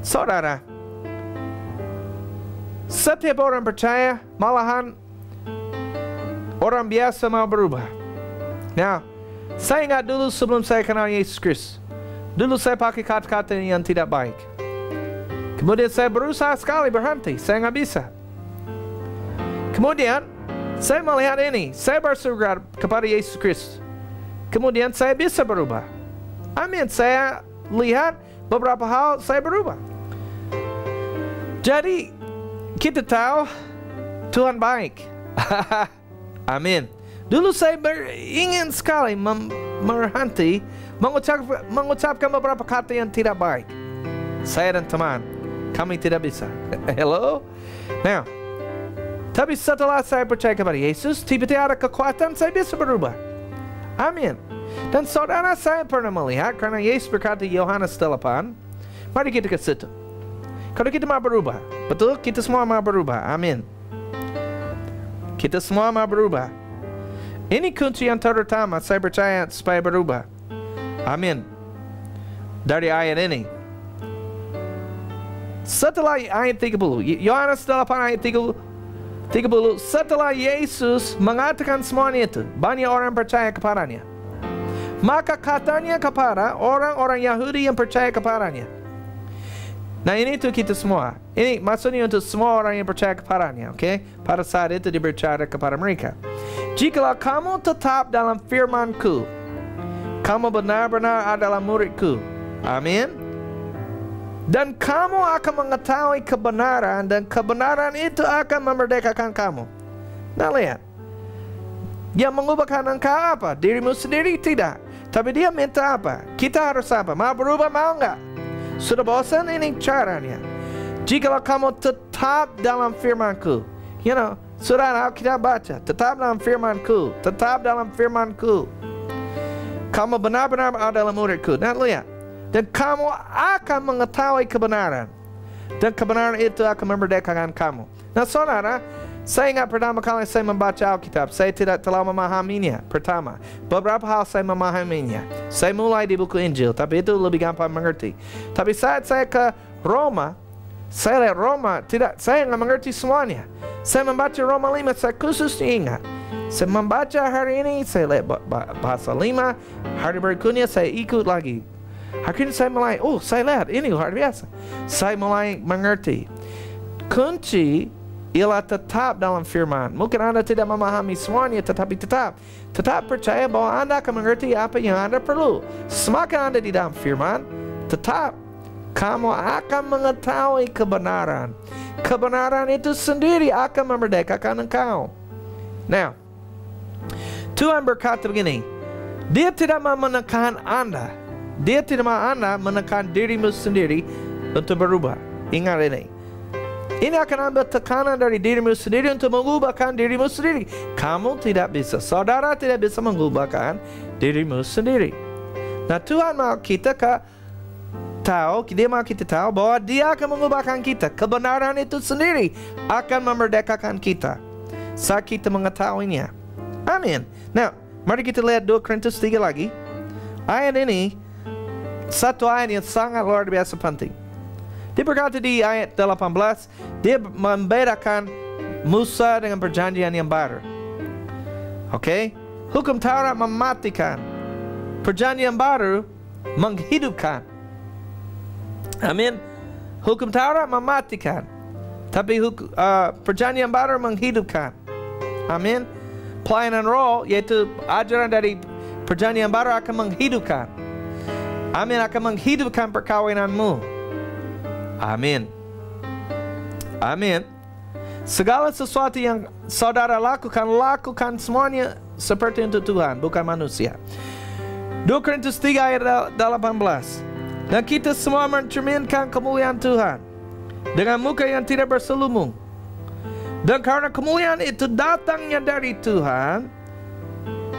Saudara, setiap orang percaya, malahan orang biasa mau berubah. Nah, saya ingat dulu sebelum saya kenal Yesus Kristus, dulu saya pakai kata-kata yang tidak baik. Kemudian saya berusaha sekali berhenti, saya nggak bisa. Kemudian saya melihat ini, saya bersyukur kepada Yesus Kristus. Kemudian saya bisa berubah. Amin, saya lihat beberapa hal saya berubah. Jadi kita tahu Tuhan baik. Amin. Dulu saya ingin sekali berhenti mengucapkan beberapa kata yang tidak baik. Saya dan teman, kami tidak bisa. Hello? Now, tapi setelah saya percaya kepada Yesus, tiba-tiba ada kekuatan, saya bisa berubah. Amin. Dan saudara, saya pernah melihat, karena Yesus berkata di Yohanes 8, mari kita ke situ. Kalau kita mau berubah, betul? Kita semua mau berubah. Amin. Kita semua mau berubah. Ini kunci yang terutama, saya percaya, supaya berubah. Amin. Dari ayat ini. Setelah ayat 30, Yohanes 8 ayat 30, setelah Yesus mengatakan semuanya itu, banyak orang percaya kepadanya. Maka katanya kepada orang-orang Yahudi yang percaya kepadanya. Nah, ini untuk kita semua. Ini maksudnya untuk semua orang yang percaya kepadanya, oke? Pada saat itu diberbicara kepada mereka. Jikalau kamu tetap dalam firman-Ku, kamu benar-benar adalah murid-Ku. Amin. Dan kamu akan mengetahui kebenaran, dan kebenaran itu akan memerdekakan kamu. Nah, lihat. Yang mengubahkan engkau apa? Dirimu sendiri? Tidak. Tapi dia minta apa? Kita harus apa? Mau berubah, mau enggak? Sudah bosan? Ini caranya. Jikalau kamu tetap dalam firman-Ku. You know, sudah kita baca. Tetap dalam firman-Ku. Tetap dalam firman-Ku. Kamu benar-benar adalah murid-Ku. Nah, lihat. Dan kamu akan mengetahui kebenaran. Dan kebenaran itu akan memerdekakan kamu. Nah, saudara, saya ingat pertama kali saya membaca Alkitab, saya tidak terlalu memahaminya. Pertama, beberapa hal saya memahaminya. Saya mulai di buku Injil, tapi itu lebih gampang mengerti. Tapi saat saya ke Roma, saya lihat Roma, saya nggak mengerti semuanya. Saya membaca Roma 5, saya khusus ingat. Saya membaca hari ini, saya lihat bahasa 5, hari berikutnya saya ikut lagi. Akhirnya saya mulai, saya lihat ini luar biasa. Saya mulai mengerti. Kunci ialah tetap dalam firman. Mungkin Anda tidak memahami semuanya, tetapi tetap percaya bahwa Anda akan mengerti apa yang Anda perlu. Semakin Anda di dalam firman, tetap kamu akan mengetahui kebenaran. Kebenaran itu sendiri akan memerdekakan engkau. Now, Tuhan berkata begini, Dia tidak mau menekan Anda. Dia tidak mau Anda menekan dirimu sendiri untuk berubah. Ingat ini. Ini akan ambil tekanan dari dirimu sendiri untuk mengubahkan dirimu sendiri. Kamu tidak bisa, saudara tidak bisa mengubahkan dirimu sendiri. Nah, Tuhan mau kita tahu, dia mau kita tahu bahwa dia akan mengubahkan kita. Kebenaran itu sendiri akan memerdekakan kita saat kita mengetahuinya. Amin. Nah, mari kita lihat 2 Korintus 3 lagi. Ayat ini satu ayat yang sangat luar biasa penting. Dia berkata di ayat 18, dia membedakan Musa dengan perjanjian yang baru. Oke? Hukum Taurat mematikan, perjanjian baru menghidupkan. Amin. Hukum Taurat mematikan, tapi perjanjian baru menghidupkan. Amin. Pelayanan roh, yaitu ajaran dari perjanjian baru akan menghidupkan. Amin. Akan menghidupkan perkawinanmu. Amin. Amin. Segala sesuatu yang saudara lakukan semuanya seperti untuk Tuhan, bukan manusia. 2 Korintus 3 ayat 18. Dan kita semua mencerminkan kemuliaan Tuhan dengan muka yang tidak berselubung. Dan karena kemuliaan itu datangnya dari Tuhan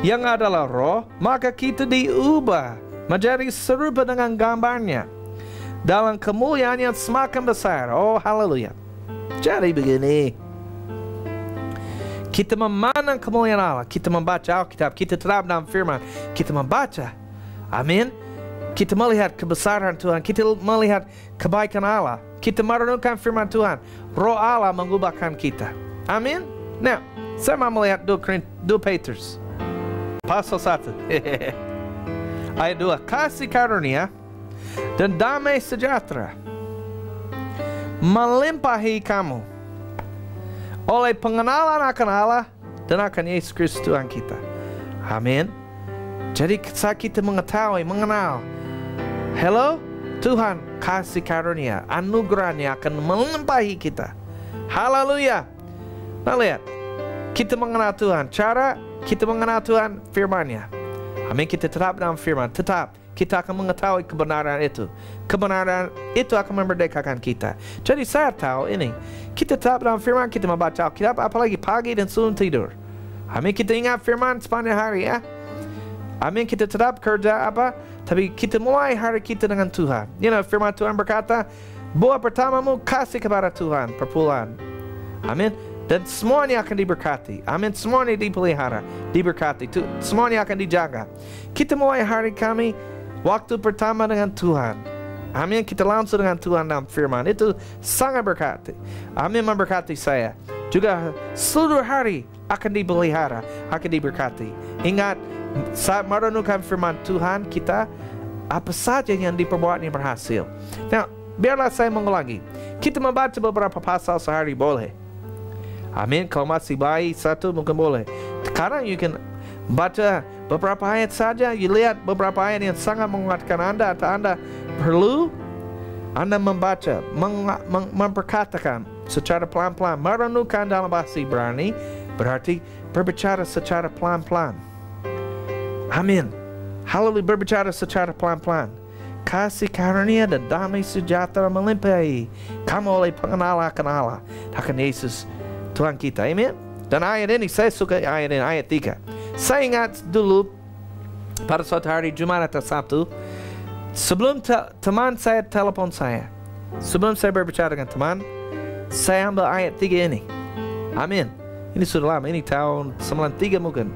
yang adalah roh, maka kita diubah menjadi serupa dengan gambarnya dalam kemuliaan yang semakin besar. Oh, haleluya. Jadi begini, kita memandang kemuliaan Allah, kita membaca Alkitab, kita terap dalam firman, kita membaca. Amin. Kita melihat kebesaran Tuhan, kita melihat kebaikan Allah, kita merenungkan firman Tuhan. Roh Allah mengubahkan kita. Amin. Nah, saya mau melihat 2 Petrus pasal 1 ayat 2. Kasih karunia dan damai sejahtera melimpahi kamu oleh pengenalan akan Allah dan akan Yesus Kristus Tuhan kita. Amin. Jadi saat kita mengenal, hello, Tuhan kasih karunia, anugerahnya akan melimpahi kita. Haleluya. Nah, lihat, kita mengenal Tuhan, cara kita mengenal Tuhan firman-Nya. Amin. Kita tetap dalam firman, tetap kita akan mengetahui kebenaran itu. Kebenaran itu akan memerdekakan kita. Jadi saya tahu ini, kita tetap dalam firman, kita membaca Alkitab, apalagi pagi dan sebelum tidur. Amin. Kita ingat firman sepanjang hari, ya. Amin. Kita tetap kerja apa, tapi kita mulai hari kita dengan Tuhan. Firman Tuhan berkata, buah pertamamu kasih kepada Tuhan, perpuluhan. Amin. Dan semuanya akan diberkati. Amin. Semuanya dipelihara, diberkati. Semuanya akan dijaga. Kita mulai hari kami waktu pertama dengan Tuhan. Amin. Kita langsung dengan Tuhan dalam firman. Itu sangat berkati. Amin. Memberkati saya. Juga seluruh hari akan dipelihara, akan diberkati. Ingat, saat merenungkan firman Tuhan kita, apa saja yang diperbuatnya berhasil. Nah, biarlah saya mengulangi. Kita membaca beberapa pasal sehari boleh. Amin. Kalau masih bayi satu mungkin boleh. Sekarang you can baca beberapa ayat saja. You lihat beberapa ayat yang sangat menguatkan Anda, atau Anda perlu Anda membaca, memperkatakan secara pelan-pelan, merenungkan dalam bahasa Ibrani berarti berbicara secara pelan-pelan. Amin. Haleluya. Berbicara secara pelan-pelan. Kasih karunia dan damai sejahtera melimpahi kamu oleh pengenalan akan Allah, akan Yesus Tuhan kita. Amin. Dan ayat ini, saya suka ayat ini, ayat 3. Saya ingat dulu pada suatu hari Jumat atau Sabtu, sebelum teman saya telepon saya, sebelum saya berbicara dengan teman, saya ambil ayat 3 ini. Amin. Ini sudah lama, ini tahun 93 mungkin.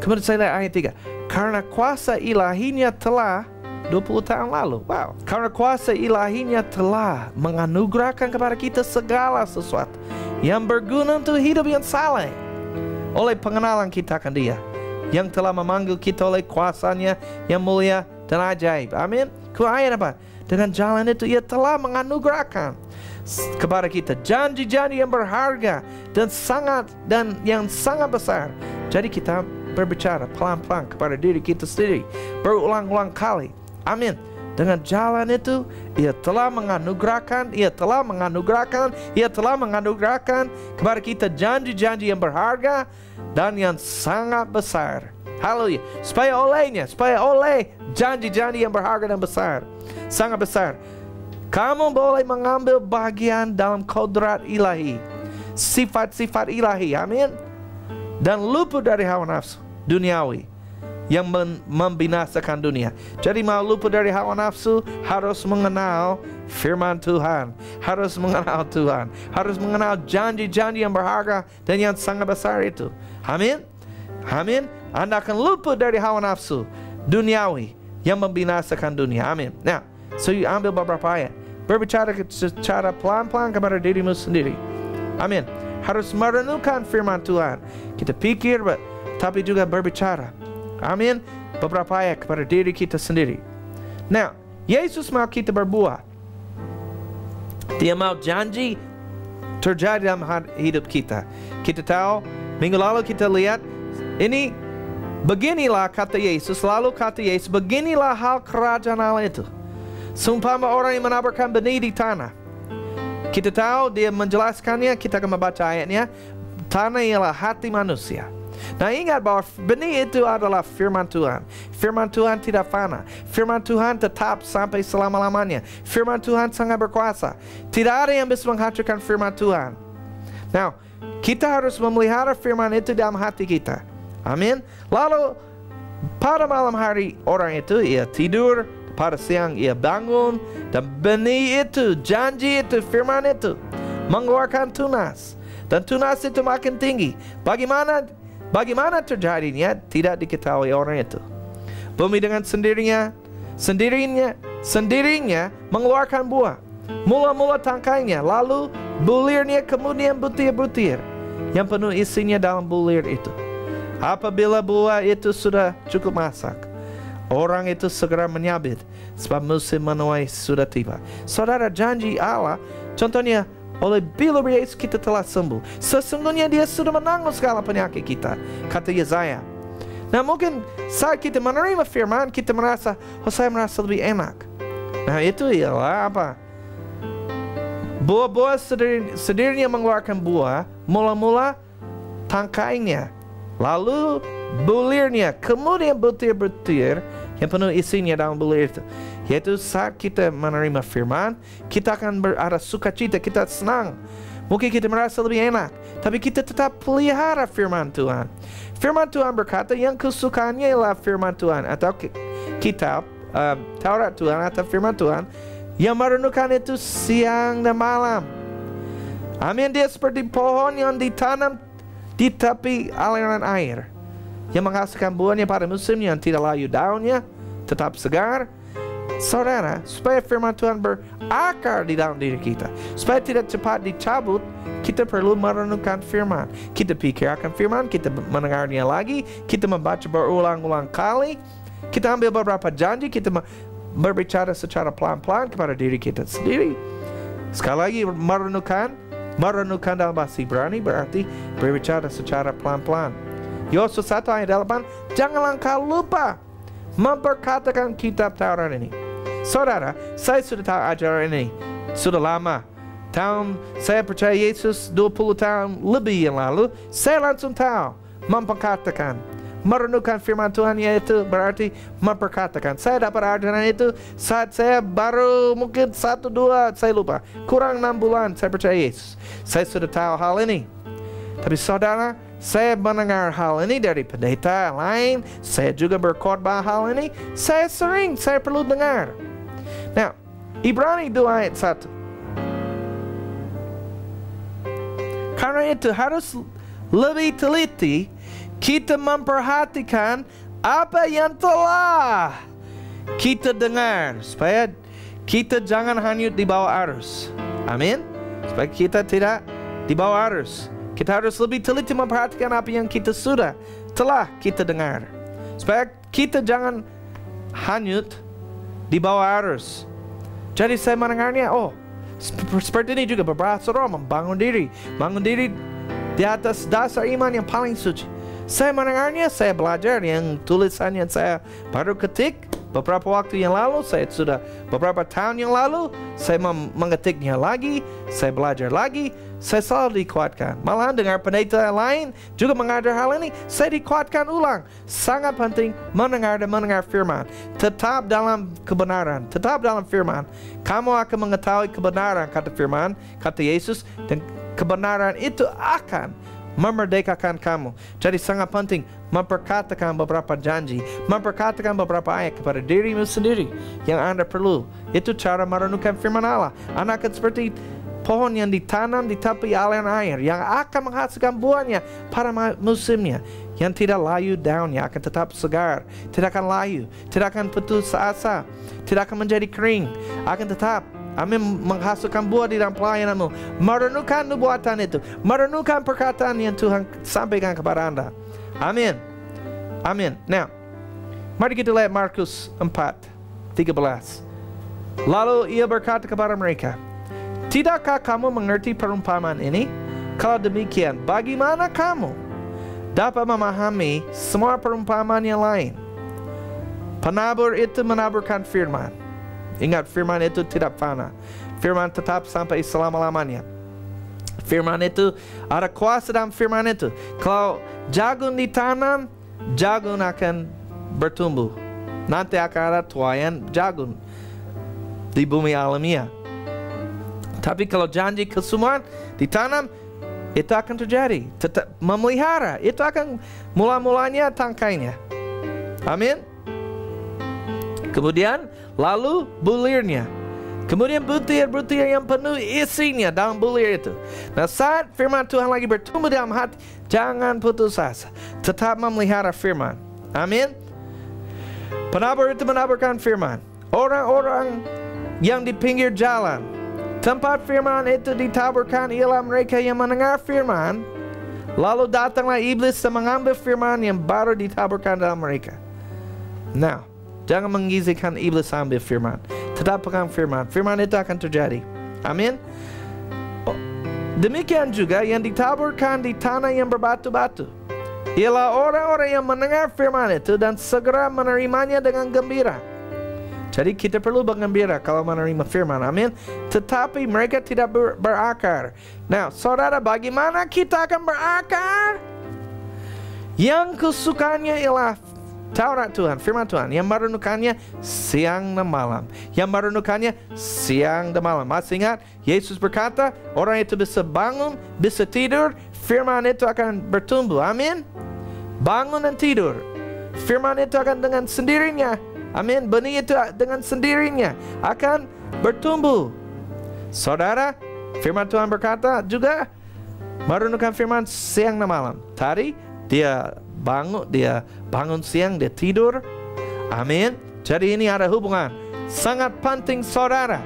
Kemudian saya lihat ayat 3. Karena kuasa ilahinya telah 20 tahun lalu. Wow. Karena kuasa ilahinya telah menganugerahkan kepada kita segala sesuatu yang berguna untuk hidup yang saleh oleh pengenalan kita akan Dia, yang telah memanggil kita oleh kuasanya yang mulia dan ajaib. Amin. Ayat apa? Dengan jalan itu Ia telah menganugerahkan kepada kita janji-janji yang berharga dan yang sangat besar. Jadi kita berbicara pelan-pelan kepada diri kita sendiri berulang-ulang kali. Amin. Dengan jalan itu Ia telah menganugerahkan kepada kita janji-janji yang berharga dan yang sangat besar. Haleluya. Supaya oleh janji-janji yang berharga dan besar, sangat besar, kamu boleh mengambil bagian dalam kodrat ilahi, sifat-sifat ilahi. Amin. Dan luput dari hawa nafsu duniawi yang membinasakan dunia. Jadi mau luput dari hawa nafsu, harus mengenal firman Tuhan, harus mengenal Tuhan, harus mengenal janji-janji yang berharga dan yang sangat besar itu. Amin. Amin. Anda akan luput dari hawa nafsu duniawi yang membinasakan dunia. Amin. Nah, so you ambil beberapa ayat, berbicara secara pelan-pelan kepada dirimu sendiri. Amin. Harus merenungkan firman Tuhan. Kita pikir, tapi juga berbicara. Amin. Beberapa ayat kepada diri kita sendiri. Nah, Yesus mau kita berbuah. Dia mau janji terjadi dalam hidup kita. Kita tahu, minggu lalu kita lihat, ini beginilah kata Yesus, lalu kata Yesus, beginilah hal kerajaan Allah itu. Seumpama orang yang menaburkan benih di tanah. Kita tahu dia menjelaskannya, kita akan membaca ayatnya. Tanah ialah hati manusia. Nah, ingat bahwa benih itu adalah firman Tuhan. Firman Tuhan tidak fana. Firman Tuhan tetap sampai selama-lamanya. Firman Tuhan sangat berkuasa. Tidak ada yang bisa menghancurkan firman Tuhan. Nah, kita harus memelihara firman itu dalam hati kita. Amin. Lalu pada malam hari orang itu ia tidur, pada siang ia bangun, dan benih itu, janji itu, firman itu mengeluarkan tunas, dan tunas itu makin tinggi. Bagaimana terjadinya tidak diketahui orang itu. Bumi dengan sendirinya mengeluarkan buah. Mula-mula tangkainya, lalu bulirnya, kemudian butir-butir yang penuh isinya dalam bulir itu. Apabila buah itu sudah cukup masak, orang itu segera menyabit, sebab musim menuai sudah tiba. Saudara, janji Allah, contohnya, oleh bulu Yesus kita telah sembuh. Sesungguhnya dia sudah menanggung segala penyakit kita, kata Yesaya. Nah, mungkin saat kita menerima firman, kita merasa, oh, saya merasa lebih enak. Nah, itu ialah apa? Buah-buah sendirinya mengeluarkan buah, mula-mula tangkainya, lalu bulirnya, kemudian butir-butir yang penuh isinya dalam bulir itu. Yaitu saat kita menerima firman, kita akan berada sukacita, kita senang. Mungkin kita merasa lebih enak, tapi kita tetap pelihara firman Tuhan. Firman Tuhan berkata, yang kesukaannya ialah firman Tuhan, atau kitab Taurat Tuhan, atau firman Tuhan, yang merenungkan itu siang dan malam. Amin. Dia seperti pohon yang ditanam di tepi aliran air, yang menghasilkan buahnya pada musimnya, yang tidak layu daunnya, tetap segar. Saudara, supaya firman Tuhan berakar di dalam diri kita, supaya tidak cepat dicabut, kita perlu merenungkan firman. Kita pikir akan firman, kita mendengarnya lagi, kita membaca berulang-ulang kali, kita ambil beberapa janji, kita berbicara secara pelan-pelan kepada diri kita sendiri. Sekali lagi, merenungkan dalam bahasa Ibrani berarti berbicara secara pelan-pelan. Yohanes 1 ayat 8, janganlah engkau lupa memperkatakan kitab Taurat ini. Saudara, saya sudah tahu ajaran ini sudah lama. Saya percaya Yesus 20 tahun lebih yang lalu, saya langsung tahu memperkatakan, merenungkan firman Tuhan, yaitu berarti memperkatakan. Saya dapat ajaran itu saat saya baru mungkin 1-2, saya lupa, kurang 6 bulan saya percaya Yesus. Saya sudah tahu hal ini. Tapi saudara, saya mendengar hal ini dari pendeta lain, saya juga berkhotbah hal ini, saya perlu dengar. Nah, Ibrani 2 ayat 1. Karena itu harus lebih teliti kita memperhatikan apa yang telah kita dengar, supaya kita jangan hanyut di bawah arus. Amin. Supaya kita tidak di bawah arus. Kita harus lebih teliti memperhatikan apa yang kita telah kita dengar, supaya kita jangan hanyut di bawah arus. Jadi saya mendengarnya, seperti ini juga beberapa orang membangun diri di atas dasar iman yang paling suci. Saya mendengarnya, saya belajar yang tulisan yang saya baru ketik Beberapa waktu yang lalu, beberapa tahun yang lalu, saya mengetiknya lagi, saya belajar lagi, saya selalu dikuatkan. Malahan dengar pendeta lain juga mengajar hal ini, saya dikuatkan ulang. Sangat penting mendengar dan mendengar firman. Tetap dalam kebenaran, tetap dalam firman. Kamu akan mengetahui kebenaran, kata firman, kata Yesus, dan kebenaran itu akan memerdekakan kamu. Jadi sangat penting memperkatakan beberapa janji, memperkatakan beberapa ayat kepada dirimu sendiri yang Anda perlu. Itu cara merenungkan firman Allah. Anda akan seperti pohon yang ditanam di tepi aliran air, yang akan menghasilkan buahnya pada musimnya, yang tidak layu daunnya, akan tetap segar, tidak akan layu, tidak akan putus asa, tidak akan menjadi kering, akan tetap menghasilkan buah di dalam pelayananmu. Merenungkan nubuatan itu, merenungkan perkataan yang Tuhan sampaikan kepada Anda. Amin. Amin. Now, mari kita lihat Markus 4:13. Lalu ia berkata kepada mereka, tidakkah kamu mengerti perumpamaan ini? Kalau demikian, bagaimana kamu dapat memahami semua perumpamaan yang lain? Penabur itu menaburkan firman. Ingat, firman itu tidak fana. Firman tetap sampai selama-lamanya. Firman itu, ada kuasa dalam firman itu. Kalau jagung ditanam, jagung akan bertumbuh. Nanti akan ada tuayan jagung di bumi alamiah. Tapi kalau janji kesemuan ditanam, itu akan terjadi. Tetap memelihara, itu akan mula-mulanya tangkainya. Amin. Kemudian lalu bulirnya. Kemudian butir-butir yang penuh isinya dalam bulir itu. Nah, saat firman Tuhan lagi bertumbuh dalam hati, jangan putus asa. Tetap memelihara firman. Amin. Penabur itu menaburkan firman. Orang-orang yang di pinggir jalan, tempat firman itu ditaburkan ialah mereka yang mendengar firman. Lalu datanglah iblis dan mengambil firman yang baru ditaburkan dalam mereka. Now, jangan mengizinkan iblis ambil firman. Tetap pegang firman. Firman itu akan terjadi. Amin. Demikian juga yang ditaburkan di tanah yang berbatu-batu, ialah orang-orang yang mendengar firman itu dan segera menerimanya dengan gembira. Jadi kita perlu bergembira kalau menerima firman. Amin. Tetapi mereka tidak berakar. Nah, saudara, bagaimana kita akan berakar? Yang kesukaannya ialah Taurat Tuhan, firman Tuhan, yang merenungkannya siang dan malam. Yang merenungkannya siang dan malam. Masih ingat, Yesus berkata, orang itu bisa bangun, bisa tidur, firman itu akan bertumbuh. Amin. Bangun dan tidur. Firman itu akan dengan sendirinya. Amin. Benih itu dengan sendirinya akan bertumbuh. Saudara, firman Tuhan berkata juga, merenungkan firman siang dan malam. Tadi dia bangun siang, dia tidur. Amin. Jadi ini ada hubungan. Sangat penting, saudara.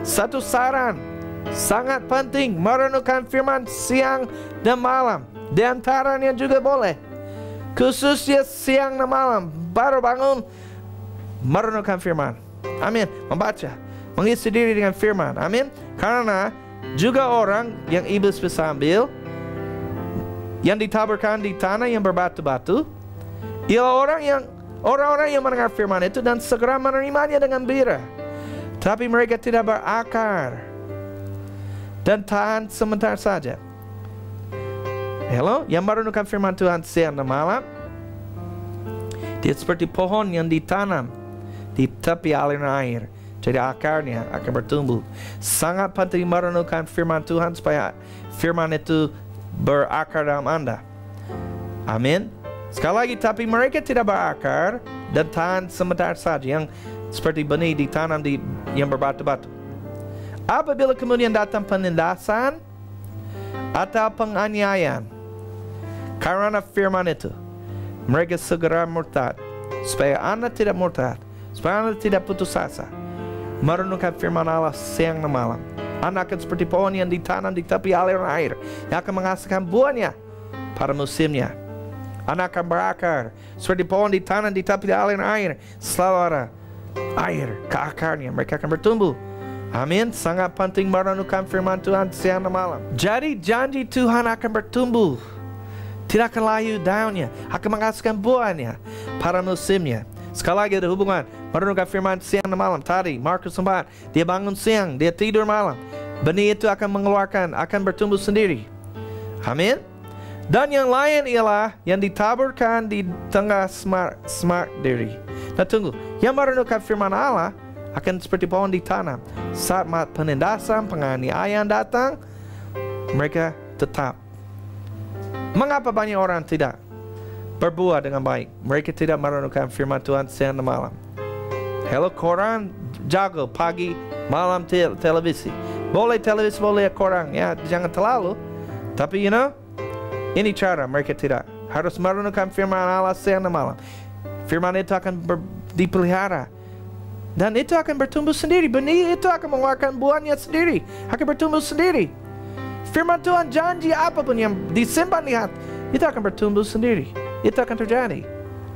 Satu saran, sangat penting merenungkan firman siang dan malam. Di antaranya juga boleh, khususnya siang dan malam, baru bangun, merenungkan firman. Amin. Membaca, mengisi diri dengan firman. Amin. Karena juga orang yang iblis bisa ambil, yang ditaburkan di tanah yang berbatu-batu, ialah orang-orang yang mendengar firman itu dan segera menerimanya dengan gembira. Tapi mereka tidak berakar dan tahan sebentar saja. Hello, yang merenungkan firman Tuhan siang dan malam, dia seperti pohon yang ditanam di tepi aliran air. Jadi akarnya akan bertumbuh. Sangat penting merenungkan firman Tuhan supaya firman itu berakar dalam Anda. Amin. Sekali lagi, tapi mereka tidak berakar dan tahan sebentar saja, yang seperti benih ditanam di yang berbatu-batu. Apabila kemudian datang penindasan atau penganiayaan karena firman itu, mereka segera murtad. Supaya Anda tidak murtad, supaya Anda tidak putus asa, merenungkan firman Allah siang dan malam. Anda akan seperti pohon yang ditanam di tepi aliran air, yang akan menghasilkan buahnya pada musimnya. Anda akan berakar seperti pohon ditanam di tepi aliran air. Selalu ada air ke akarnya. Mereka akan bertumbuh. Amin. Sangat penting merenungkan firman Tuhan siang dan malam. Jadi janji Tuhan akan bertumbuh, tidak akan layu daunnya, akan menghasilkan buahnya pada musimnya. Sekali lagi ada hubungan Merenungkan firman siang dan malam. Tadi Markus 4, dia bangun siang, dia tidur malam. Benih itu akan mengeluarkan, akan bertumbuh sendiri. Amin. Dan yang lain ialah yang ditaburkan di tengah semak diri. Nah tunggu, yang merenungkan firman Allah akan seperti pohon ditanam. Saat penindasan, penganiayaan datang, mereka tetap. Mengapa banyak orang tidak berbuat dengan baik? Mereka tidak merenungkan firman Tuhan siang dan malam. Hello, koran jago pagi, malam televisi. Boleh televisi, boleh koran, ya jangan terlalu. Tapi ini cara mereka tidak. Harus merenungkan firman Allah siang dan malam. Firman itu akan dipelihara. Dan itu akan bertumbuh sendiri. Benih itu akan mengeluarkan buahnya sendiri. Akan bertumbuh sendiri. Firman Tuhan janji apapun yang disimpan di hati, itu akan bertumbuh sendiri. Itu akan terjadi.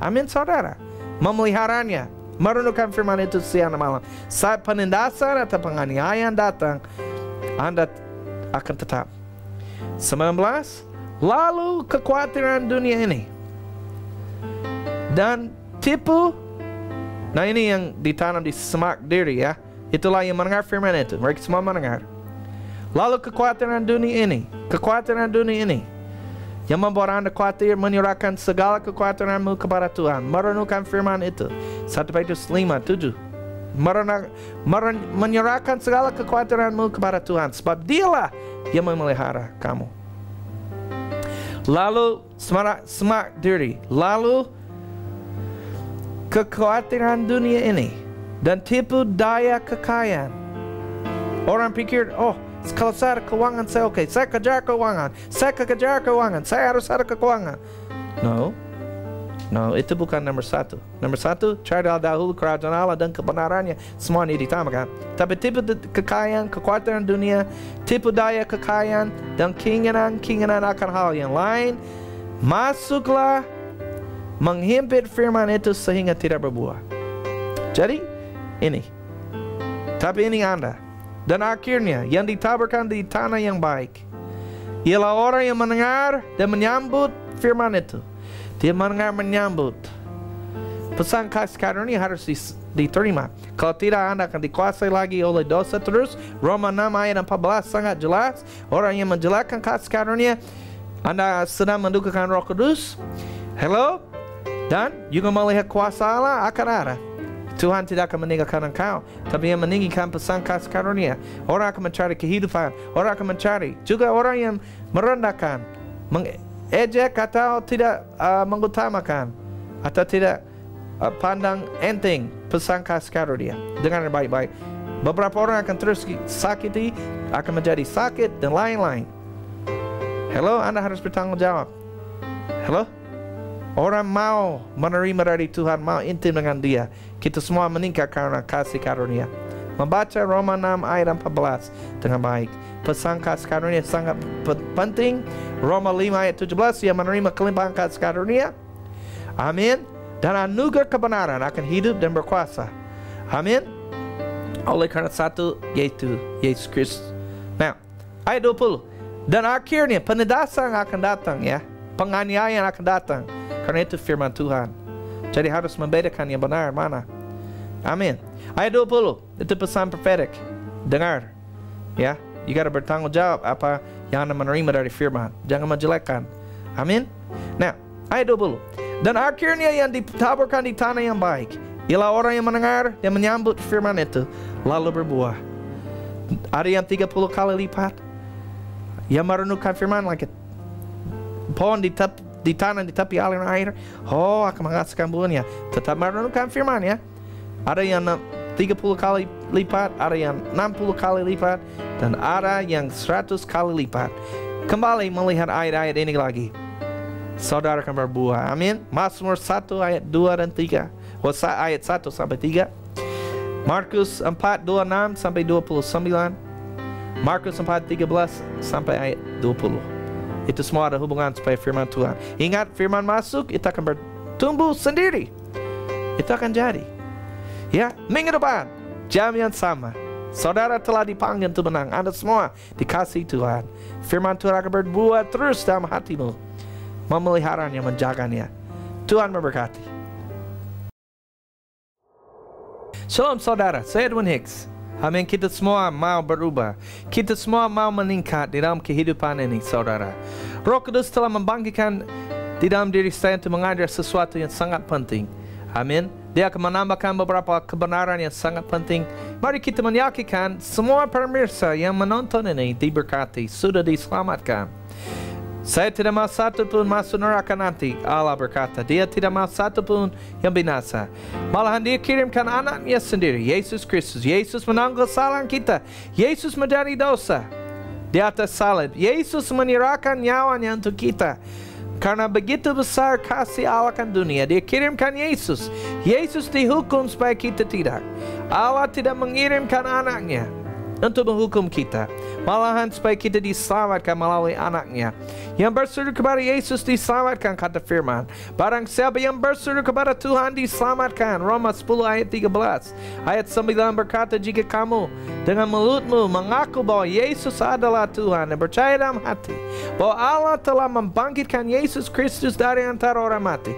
Amin saudara. Memeliharanya. Merenungkan firman itu siang dan malam. Saat penindasan atau penganiayaan datang, Anda akan tetap. 19. Lalu kekhawatiran dunia ini dan tipu. Nah ini yang ditanam di semak diri ya. Itulah yang mendengar firman itu. Mereka semua mendengar. Lalu kekhawatiran dunia ini. Kekhawatiran dunia ini yang membuat Anda khawatir, menyerahkan segala kekhawatiranmu kepada Tuhan. Merenungkan firman itu. 1 Petrus 5:7. Menyerahkan segala kekhawatiranmu kepada Tuhan, sebab Dialah yang memelihara kamu. Lalu semak diri. Lalu kekhawatiran dunia ini dan tipu daya kekayaan. Orang pikir, oh kalau saya ada keuangan saya oke. Saya kejar keuangan. Saya kejar keuangan. Saya harus ada keuangan. No, itu bukan nomor 1. Nomor 1, cari dahulu kerajaan Allah dan kebenarannya. Semua ini ditambahkan. Tapi tipu kekayaan, kekhawatiran dunia, tipu daya kekayaan, dan keinginan akan hal yang lain, masuklah menghimpit firman itu sehingga tidak berbuah. Jadi, ini. Tapi ini Anda. Dan akhirnya, yang ditaburkan di tanah yang baik, ialah orang yang mendengar dan menyambut firman itu. Dia mendengar, menyambut. Pesan kasih karunia harus diterima. Kalau tidak, Anda akan dikuasai lagi oleh dosa terus. Roma 6 ayat 14 sangat jelas. Orang yang menjelekkan kasih karunia, Anda sedang mendukakan Roh Kudus. Hello? Dan juga melihat kuasa Allah akan ada. Tuhan tidak akan meninggalkan engkau, tapi yang meninggikan pesan kasih karunia. Orang akan mencari kehidupan. Orang akan mencari. Juga orang yang merendahkan, mengejek atau tidak mengutamakan, atau tidak pandang enteng pesan kasih karunia. Dengar baik-baik. Beberapa orang akan terus sakiti, akan menjadi sakit dan lain-lain. Hello, Anda harus bertanggung jawab. Hello? Orang mau menerima dari Tuhan, mau intim dengan Dia. Kita semua meningkat karena kasih karunia. Membaca Roma 6 ayat 14 dengan baik. Pesan kasih karunia sangat penting. Roma 5 ayat 17, yang menerima kelimpahan kasih karunia. Amin. Dan anugerah kebenaran akan hidup dan berkuasa. Amin. Oleh karena satu, yaitu Yesus Kristus. Nah, ayat 20. Dan akhirnya penindasan akan datang ya. Penganiayaan akan datang. Karena itu firman Tuhan. Jadi harus membedakan yang benar mana. Amin. Ayat 20. Itu pesan profetik. Dengar. Ya. You gotta bertanggung jawab apa yang Anda menerima dari firman. Jangan menjelekkan. Amin. Nah, ayat 20. Dan akhirnya yang ditaburkan di tanah yang baik, ialah orang yang mendengar dan menyambut firman itu, lalu berbuah. Ada yang 30 kali lipat. Yang merenungkan firman lagi. Pohon di tanah di tepi aliran air, oh akan menghasilkan buahnya. Tetap merenungkan firman ya. Ada yang 30 kali lipat, ada yang 60 kali lipat, dan ada yang 100 kali lipat. Kembali melihat ayat-ayat ini lagi. Saudara akan berbuah. Amin. Mazmur 1 ayat 2 dan 3. Ayat 1 sampai 3. Markus 4 26 sampai 29. Markus 4 13 sampai ayat 20. Itu semua ada hubungan supaya firman Tuhan. Ingat, firman masuk, itu akan bertumbuh sendiri. Itu akan jadi. Ya, minggu depan, jam yang sama, saudara telah dipanggil untuk menang. Anda semua dikasih Tuhan. Firman Tuhan akan berbuah terus dalam hatimu. Memeliharanya, menjaganya. Tuhan memberkati. Shalom saudara, saya Edwin Hicks. Amin, kita semua mau berubah. Kita semua mau meningkat di dalam kehidupan ini, saudara. Roh Kudus telah membangkitkan di dalam diri saya untuk mengajar sesuatu yang sangat penting. Amin. Dia akan menambahkan beberapa kebenaran yang sangat penting. Mari kita meyakinkan semua pemirsa yang menonton ini diberkati, sudah diselamatkan. Saya tidak mau satu pun masuk neraka nanti. Allah berkata, Dia tidak mau satu pun yang binasa. Malahan Dia kirimkan anaknya sendiri, Yesus Kristus. Yesus menanggung kesalahan kita. Yesus menjadi dosa di atas salib. Yesus menyerahkan nyawanya untuk kita. Karena begitu besar kasih Allah akan dunia, Dia kirimkan Yesus. Yesus dihukum supaya kita tidak. Allah tidak mengirimkan anaknya untuk menghukum kita, malahan supaya kita diselamatkan melalui anaknya. Yang berseru kepada Yesus diselamatkan, kata firman. Barang siapa yang berseru kepada Tuhan diselamatkan. Roma 10 ayat 13. Ayat 9 berkata, jika kamu dengan mulutmu mengaku bahwa Yesus adalah Tuhan dan percaya dalam hati bahwa Allah telah membangkitkan Yesus Kristus dari antara orang mati,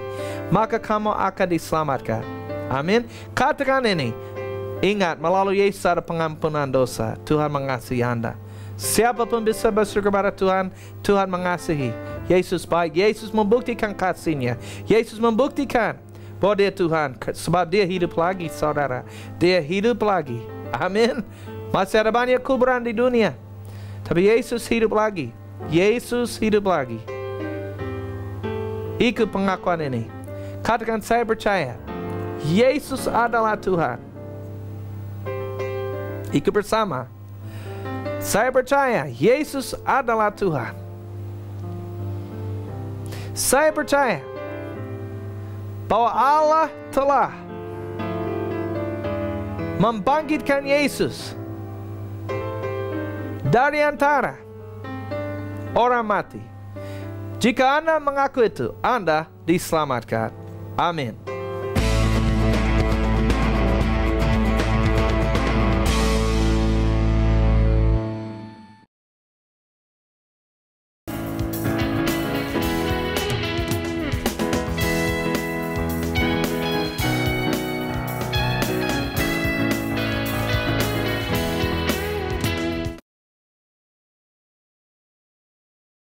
maka kamu akan diselamatkan. Amin. Katakan ini. Ingat, melalui Yesus ada pengampunan dosa. Tuhan mengasihi Anda. Siapapun bisa berseru kepada Tuhan, Tuhan mengasihi. Yesus baik. Yesus membuktikan kasih-Nya. Yesus membuktikan bahwa Dia Tuhan. Sebab Dia hidup lagi, saudara. Dia hidup lagi. Amin. Masih ada banyak kuburan di dunia, tapi Yesus hidup lagi. Yesus hidup lagi. Ikut pengakuan ini. Katakan, saya percaya Yesus adalah Tuhan. Ikut bersama. Saya percaya Yesus adalah Tuhan. Saya percaya bahwa Allah telah membangkitkan Yesus dari antara orang mati. Jika Anda mengaku itu, Anda diselamatkan. Amin.